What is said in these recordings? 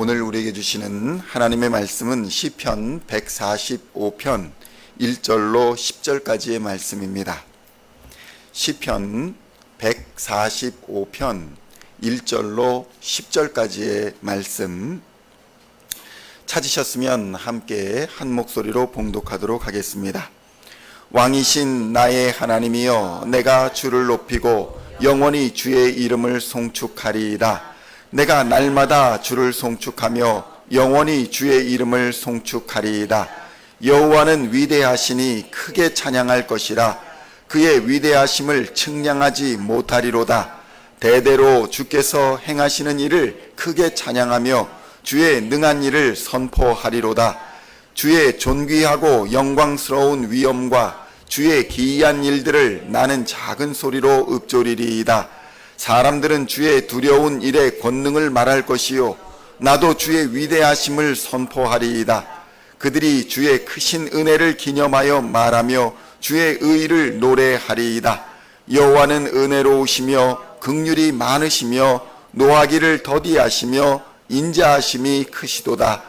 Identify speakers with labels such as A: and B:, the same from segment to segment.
A: 오늘 우리에게 주시는 하나님의 말씀은 시편 145편 1절로 10절까지의 말씀입니다. 시편 145편 1절로 10절까지의 말씀 찾으셨으면 함께 한 목소리로 봉독하도록 하겠습니다. 왕이신 나의 하나님이여, 내가 주를 높이고 영원히 주의 이름을 송축하리이다. 내가 날마다 주를 송축하며 영원히 주의 이름을 송축하리이다. 여호와는 위대하시니 크게 찬양할 것이라. 그의 위대하심을 측량하지 못하리로다. 대대로 주께서 행하시는 일을 크게 찬양하며 주의 능한 일을 선포하리로다. 주의 존귀하고 영광스러운 위엄과 주의 기이한 일들을 나는 작은 소리로 읊조리리이다. 사람들은 주의 두려운 일의 권능을 말할 것이요, 나도 주의 위대하심을 선포하리이다. 그들이 주의 크신 은혜를 기념하여 말하며 주의 의를 노래하리이다. 여호와는 은혜로우시며 긍휼이 많으시며 노하기를 더디하시며 인자하심이 크시도다.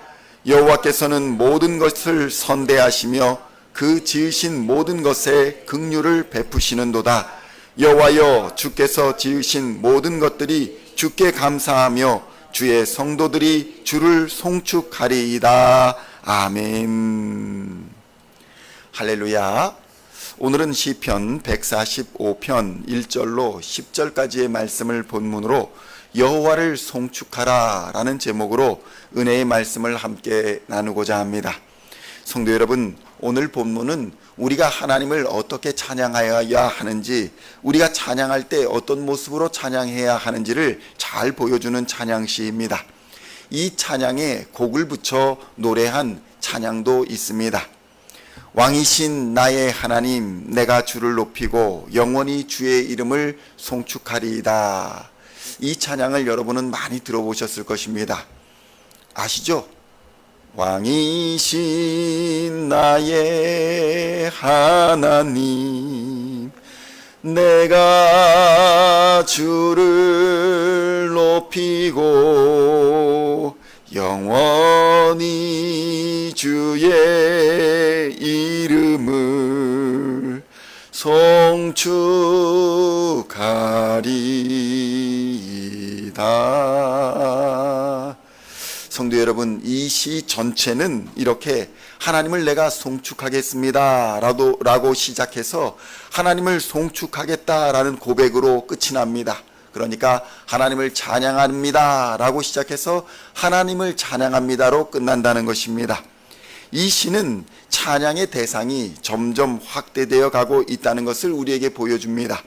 A: 여호와께서는 모든 것을 선대하시며 그 지으신 모든 것에 긍휼을 베푸시는도다. 여호와여, 주께서 지으신 모든 것들이 주께 감사하며 주의 성도들이 주를 송축하리이다. 아멘. 할렐루야. 오늘은 시편 145편 1절로 10절까지의 말씀을 본문으로 여호와를 송축하라 라는 제목으로 은혜의 말씀을 함께 나누고자 합니다. 성도 여러분, 오늘 본문은 우리가 하나님을 어떻게 찬양해야 하는지, 우리가 찬양할 때 어떤 모습으로 찬양해야 하는지를 잘 보여주는 찬양시입니다. 이 찬양에 곡을 붙여 노래한 찬양도 있습니다. 왕이신 나의 하나님, 내가 주를 높이고 영원히 주의 이름을 송축하리이다. 이 찬양을 여러분은 많이 들어보셨을 것입니다. 아시죠? 왕이신 나의 하나님, 내가 주를 높이고 영원히 주의 이름을 송축하리이다. 성도 여러분, 이 시 전체는 이렇게 하나님을 내가 송축하겠습니다 라고 시작해서 하나님을 송축하겠다라는 고백으로 끝이 납니다. 그러니까 하나님을 찬양합니다 라고 시작해서 하나님을 찬양합니다로 끝난다는 것입니다. 이 시는 찬양의 대상이 점점 확대되어 가고 있다는 것을 우리에게 보여줍니다.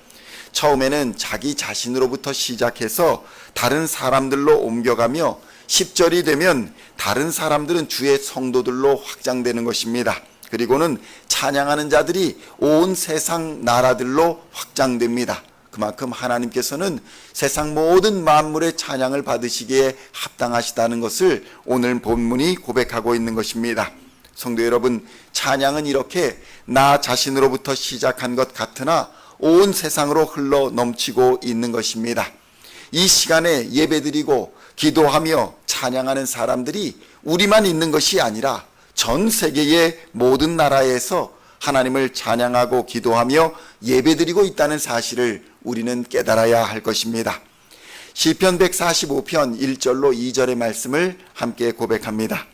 A: 처음에는 자기 자신으로부터 시작해서 다른 사람들로 옮겨가며 10절이 되면 다른 사람들은 주의 성도들로 확장되는 것입니다. 그리고는 찬양하는 자들이 온 세상 나라들로 확장됩니다. 그만큼 하나님께서는 세상 모든 만물의 찬양을 받으시기에 합당하시다는 것을 오늘 본문이 고백하고 있는 것입니다. 성도 여러분, 찬양은 이렇게 나 자신으로부터 시작한 것 같으나 온 세상으로 흘러 넘치고 있는 것입니다. 이 시간에 예배드리고 기도하며 찬양하는 사람들이 우리만 있는 것이 아니라 전 세계의 모든 나라에서 하나님을 찬양하고 기도하며 예배드리고 있다는 사실을 우리는 깨달아야 할 것입니다. 시편 145편 1절로 2절의 말씀을 함께 고백합니다.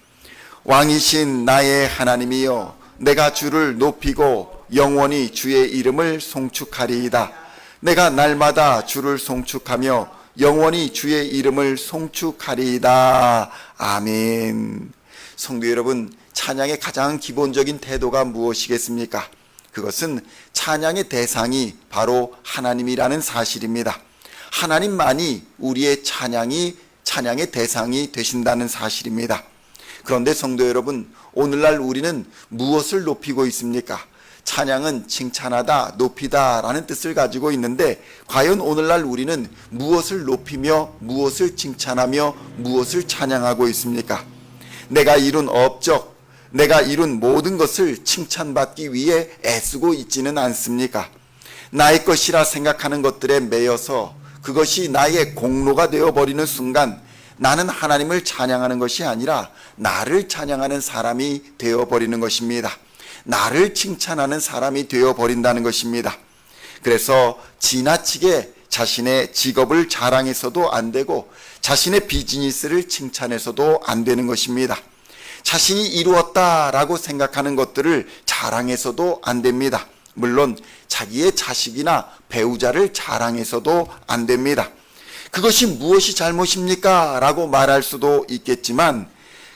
A: 왕이신 나의 하나님이여, 내가 주를 높이고 영원히 주의 이름을 송축하리이다. 내가 날마다 주를 송축하며 영원히 주의 이름을 송축하리이다. 아멘. 성도 여러분, 찬양의 가장 기본적인 태도가 무엇이겠습니까? 그것은 찬양의 대상이 바로 하나님이라는 사실입니다. 하나님만이 우리의 찬양의 대상이 되신다는 사실입니다. 그런데 성도 여러분, 오늘날 우리는 무엇을 높이고 있습니까? 찬양은 칭찬하다, 높이다 라는 뜻을 가지고 있는데, 과연 오늘날 우리는 무엇을 높이며 무엇을 칭찬하며 무엇을 찬양하고 있습니까? 내가 이룬 업적, 내가 이룬 모든 것을 칭찬받기 위해 애쓰고 있지는 않습니까? 나의 것이라 생각하는 것들에 매여서 그것이 나의 공로가 되어버리는 순간 나는 하나님을 찬양하는 것이 아니라 나를 찬양하는 사람이 되어버리는 것입니다. 나를 칭찬하는 사람이 되어버린다는 것입니다. 그래서 지나치게 자신의 직업을 자랑해서도 안 되고 자신의 비즈니스를 칭찬해서도 안 되는 것입니다. 자신이 이루었다라고 생각하는 것들을 자랑해서도 안 됩니다. 물론 자기의 자식이나 배우자를 자랑해서도 안 됩니다. 그것이 무엇이 잘못입니까? 라고 말할 수도 있겠지만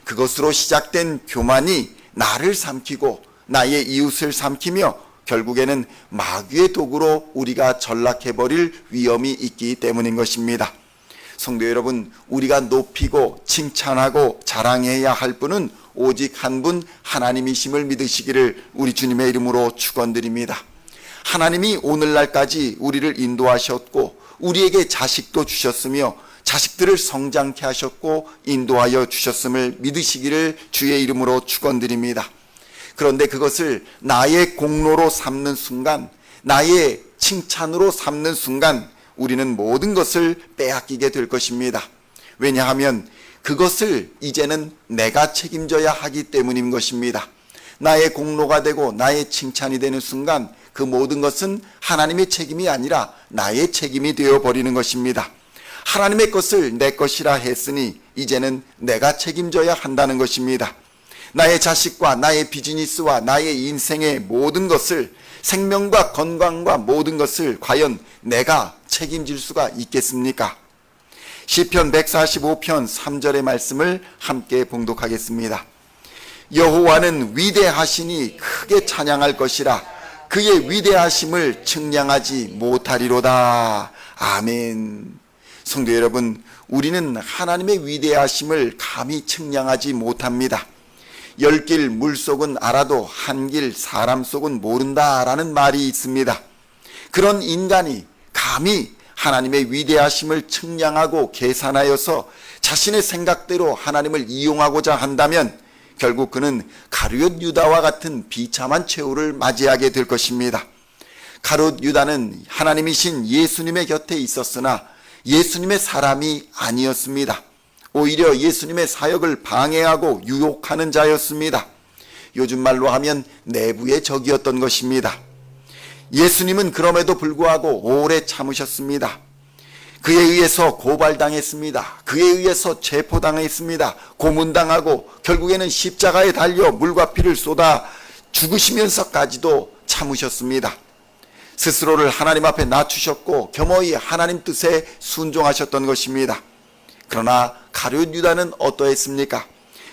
A: 그것으로 시작된 교만이 나를 삼키고 나의 이웃을 삼키며 결국에는 마귀의 도구로 우리가 전락해버릴 위험이 있기 때문인 것입니다. 성도 여러분, 우리가 높이고 칭찬하고 자랑해야 할 분은 오직 한 분 하나님이심을 믿으시기를 우리 주님의 이름으로 축원드립니다. 하나님이 오늘날까지 우리를 인도하셨고 우리에게 자식도 주셨으며 자식들을 성장케 하셨고 인도하여 주셨음을 믿으시기를 주의 이름으로 축원드립니다. 그런데 그것을 나의 공로로 삼는 순간, 나의 칭찬으로 삼는 순간 우리는 모든 것을 빼앗기게 될 것입니다. 왜냐하면 그것을 이제는 내가 책임져야 하기 때문인 것입니다. 나의 공로가 되고 나의 칭찬이 되는 순간 그 모든 것은 하나님의 책임이 아니라 나의 책임이 되어버리는 것입니다. 하나님의 것을 내 것이라 했으니 이제는 내가 책임져야 한다는 것입니다. 나의 자식과 나의 비즈니스와 나의 인생의 모든 것을, 생명과 건강과 모든 것을 과연 내가 책임질 수가 있겠습니까? 시편 145편 3절의 말씀을 함께 봉독하겠습니다. 여호와는 위대하시니 크게 찬양할 것이라 그의 위대하심을 측량하지 못하리로다. 아멘. 성도 여러분, 우리는 하나님의 위대하심을 감히 측량하지 못합니다. 열 길 물속은 알아도 한 길 사람 속은 모른다라는 말이 있습니다. 그런 인간이 감히 하나님의 위대하심을 측량하고 계산하여서 자신의 생각대로 하나님을 이용하고자 한다면 결국 그는 가룟 유다와 같은 비참한 최후를 맞이하게 될 것입니다. 가룟 유다는 하나님이신 예수님의 곁에 있었으나 예수님의 사람이 아니었습니다. 오히려 예수님의 사역을 방해하고 유혹하는 자였습니다. 요즘 말로 하면 내부의 적이었던 것입니다. 예수님은 그럼에도 불구하고 오래 참으셨습니다. 그에 의해서 고발당했습니다. 그에 의해서 체포당했습니다. 고문당하고 결국에는 십자가에 달려 물과 피를 쏟아 죽으시면서까지도 참으셨습니다. 스스로를 하나님 앞에 낮추셨고 겸허히 하나님 뜻에 순종하셨던 것입니다. 그러나 가룟 유다는 어떠했습니까?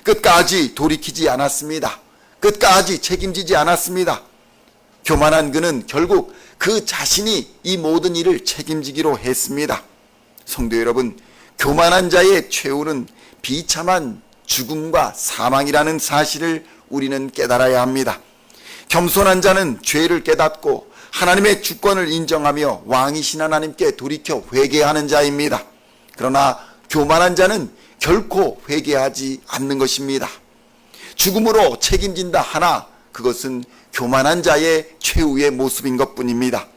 A: 끝까지 돌이키지 않았습니다. 끝까지 책임지지 않았습니다. 교만한 그는 결국 그 자신이 이 모든 일을 책임지기로 했습니다. 성도 여러분, 교만한 자의 최후는 비참한 죽음과 사망이라는 사실을 우리는 깨달아야 합니다. 겸손한 자는 죄를 깨닫고 하나님의 주권을 인정하며 왕이신 하나님께 돌이켜 회개하는 자입니다. 그러나 교만한 자는 결코 회개하지 않는 것입니다. 죽음으로 책임진다 하나 그것은 교만한 자의 최후의 모습인 것뿐입니다.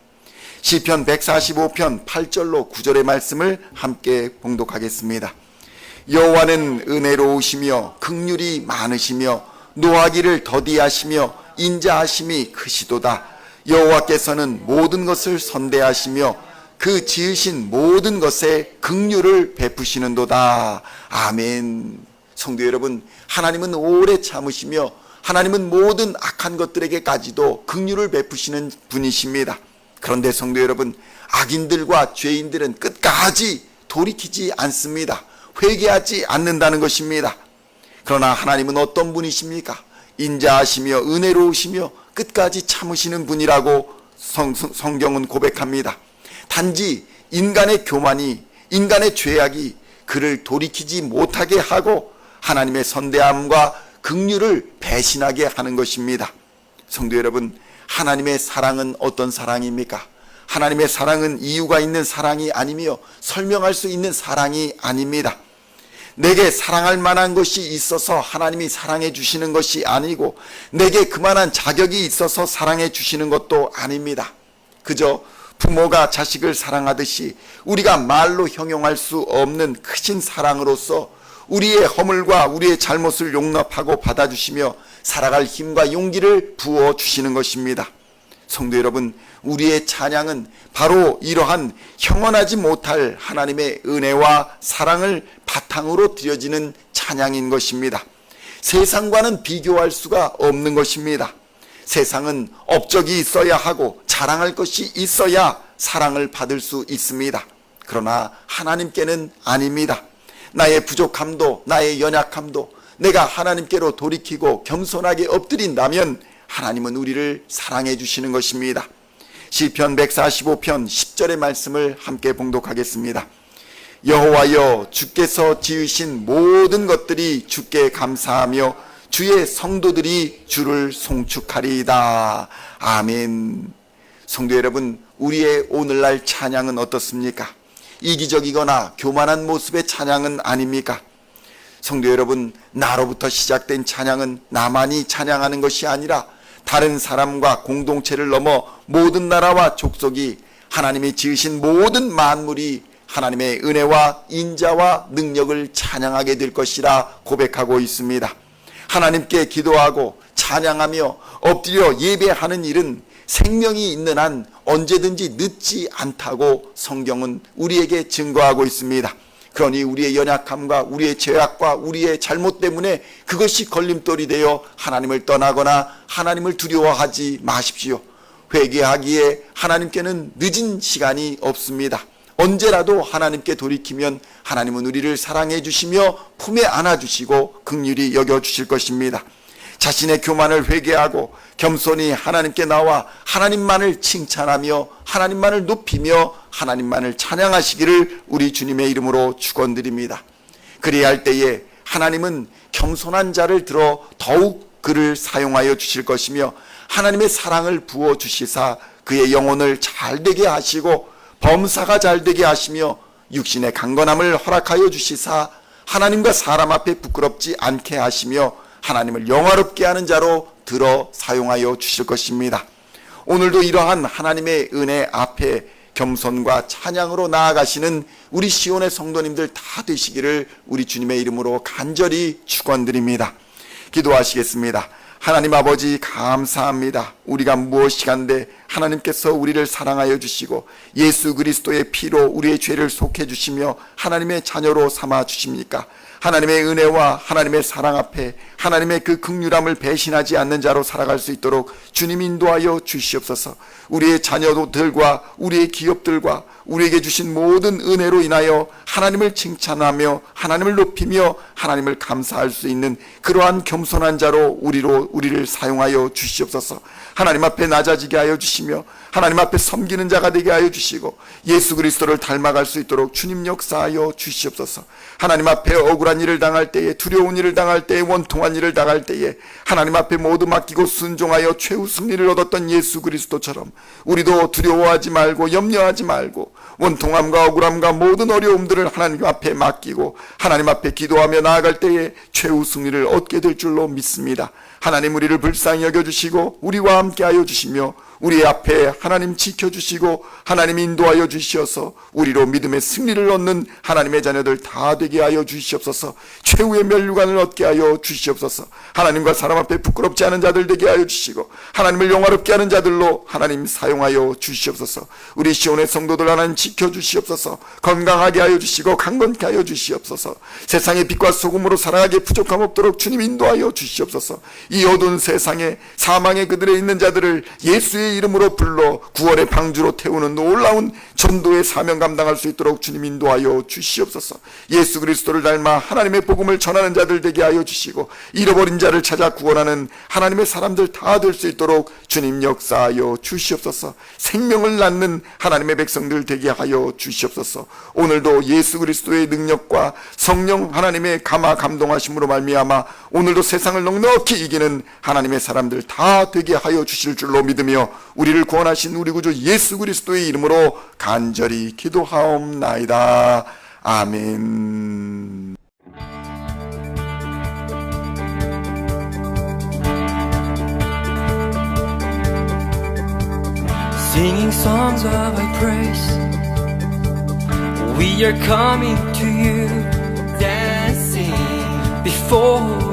A: 시편 145편 8절로 9절의 말씀을 함께 봉독하겠습니다. 여호와는 은혜로우시며 긍휼이 많으시며 노하기를 더디하시며 인자하심이 크시도다. 여호와께서는 모든 것을 선대하시며 그 지으신 모든 것에 긍휼을 베푸시는도다. 아멘. 성도 여러분, 하나님은 오래 참으시며 하나님은 모든 악한 것들에게까지도 긍휼을 베푸시는 분이십니다. 그런데 성도 여러분, 악인들과 죄인들은 끝까지 돌이키지 않습니다. 회개하지 않는다는 것입니다. 그러나 하나님은 어떤 분이십니까? 인자하시며 은혜로우시며 끝까지 참으시는 분이라고 성경은 고백합니다. 단지 인간의 교만이, 인간의 죄악이 그를 돌이키지 못하게 하고 하나님의 선대함과 긍휼을 배신하게 하는 것입니다. 성도 여러분, 하나님의 사랑은 어떤 사랑입니까? 하나님의 사랑은 이유가 있는 사랑이 아니며 설명할 수 있는 사랑이 아닙니다. 내게 사랑할 만한 것이 있어서 하나님이 사랑해 주시는 것이 아니고 내게 그만한 자격이 있어서 사랑해 주시는 것도 아닙니다. 그저 부모가 자식을 사랑하듯이 우리가 말로 형용할 수 없는 크신 사랑으로서 우리의 허물과 우리의 잘못을 용납하고 받아주시며 살아갈 힘과 용기를 부어주시는 것입니다. 성도 여러분, 우리의 찬양은 바로 이러한 형언하지 못할 하나님의 은혜와 사랑을 바탕으로 드려지는 찬양인 것입니다. 세상과는 비교할 수가 없는 것입니다. 세상은 업적이 있어야 하고 자랑할 것이 있어야 사랑을 받을 수 있습니다. 그러나 하나님께는 아닙니다. 나의 부족함도 나의 연약함도 내가 하나님께로 돌이키고 겸손하게 엎드린다면 하나님은 우리를 사랑해 주시는 것입니다. 시편 145편 10절의 말씀을 함께 봉독하겠습니다. 여호와여, 주께서 지으신 모든 것들이 주께 감사하며 주의 성도들이 주를 송축하리이다. 아멘. 성도 여러분, 우리의 오늘날 찬양은 어떻습니까? 이기적이거나 교만한 모습의 찬양은 아닙니까? 성도 여러분, 나로부터 시작된 찬양은 나만이 찬양하는 것이 아니라 다른 사람과 공동체를 넘어 모든 나라와 족속이 하나님이 지으신 모든 만물이 하나님의 은혜와 인자와 능력을 찬양하게 될 것이라 고백하고 있습니다. 하나님께 기도하고 찬양하며 엎드려 예배하는 일은 생명이 있는 한 언제든지 늦지 않다고 성경은 우리에게 증거하고 있습니다. 그러니 우리의 연약함과 우리의 죄악과 우리의 잘못 때문에 그것이 걸림돌이 되어 하나님을 떠나거나 하나님을 두려워하지 마십시오. 회개하기에 하나님께는 늦은 시간이 없습니다. 언제라도 하나님께 돌이키면 하나님은 우리를 사랑해 주시며 품에 안아 주시고 긍휼히 여겨 주실 것입니다. 자신의 교만을 회개하고 겸손히 하나님께 나와 하나님만을 칭찬하며 하나님만을 높이며 하나님만을 찬양하시기를 우리 주님의 이름으로 축원드립니다. 그래야 할 때에 하나님은 겸손한 자를 들어 더욱 그를 사용하여 주실 것이며 하나님의 사랑을 부어 주시사 그의 영혼을 잘되게 하시고 범사가 잘되게 하시며 육신의 강건함을 허락하여 주시사 하나님과 사람 앞에 부끄럽지 않게 하시며 하나님을 영화롭게 하는 자로 들어 사용하여 주실 것입니다. 오늘도 이러한 하나님의 은혜 앞에 겸손과 찬양으로 나아가시는 우리 시온의 성도님들 다 되시기를 우리 주님의 이름으로 간절히 축원드립니다. 기도하시겠습니다. 하나님 아버지, 감사합니다. 우리가 무엇이간데 하나님께서 우리를 사랑하여 주시고 예수 그리스도의 피로 우리의 죄를 속해 주시며 하나님의 자녀로 삼아 주십니까? 하나님의 은혜와 하나님의 사랑 앞에 하나님의 그 긍휼함을 배신하지 않는 자로 살아갈 수 있도록 주님 인도하여 주시옵소서. 우리의 자녀들과 우리의 기업들과 우리에게 주신 모든 은혜로 인하여 하나님을 칭찬하며 하나님을 높이며 하나님을 감사할 수 있는 그러한 겸손한 자로 우리를 사용하여 주시옵소서. 하나님 앞에 낮아지게 하여 주시며 하나님 앞에 섬기는 자가 되게 하여 주시고 예수 그리스도를 닮아갈 수 있도록 주님 역사하여 주시옵소서. 하나님 앞에 억울한 일을 당할 때에, 두려운 일을 당할 때에, 원통한 일을 당할 때에 하나님 앞에 모두 맡기고 순종하여 최후 승리를 얻었던 예수 그리스도처럼 우리도 두려워하지 말고 염려하지 말고 원통함과 억울함과 모든 어려움들을 하나님 앞에 맡기고 하나님 앞에 기도하며 나아갈 때에 최후 승리를 얻게 될 줄로 믿습니다. 하나님, 우리를 불쌍히 여겨주시고 우리와 함께하여 주시며 우리 앞에 하나님 지켜주시고 하나님 인도하여 주시어서 우리로 믿음의 승리를 얻는 하나님의 자녀들 다 되게 하여 주시옵소서. 최후의 면류관을 얻게 하여 주시옵소서. 하나님과 사람 앞에 부끄럽지 않은 자들 되게 하여 주시고 하나님을 영화롭게 하는 자들로 하나님 사용하여 주시옵소서. 우리 시온의 성도들 하나님 지켜주시옵소서. 건강하게 하여 주시고 강건케 하여 주시옵소서. 세상의 빛과 소금으로 살아가게 부족함 없도록 주님 인도하여 주시옵소서. 이 어두운 세상에 사망의 그들에 있는 자들을 예수의 이름으로 불러 구원의 방주로 태우는 놀라운 전도의 사명 감당할 수 있도록 주님 인도하여 주시옵소서. 예수 그리스도를 닮아 하나님의 복음을 전하는 자들 되게 하여 주시고 잃어버린 자를 찾아 구원하는 하나님의 사람들 다 될 수 있도록 주님 역사하여 주시옵소서. 생명을 낳는 하나님의 백성들 되게 하여 주시옵소서. 오늘도 예수 그리스도의 능력과 성령 하나님의 감화 감동하심으로 말미암아 오늘도 세상을 넉넉히 이기는 하나님의 사람들 다 되게 하여 주실 줄로 믿으며 우리를 구원하신 우리 구주 예수 그리스도의 이름으로 간절히 기도하옵나이다. 아멘.
B: singing songs of Thy praise. We are coming to You, dancing before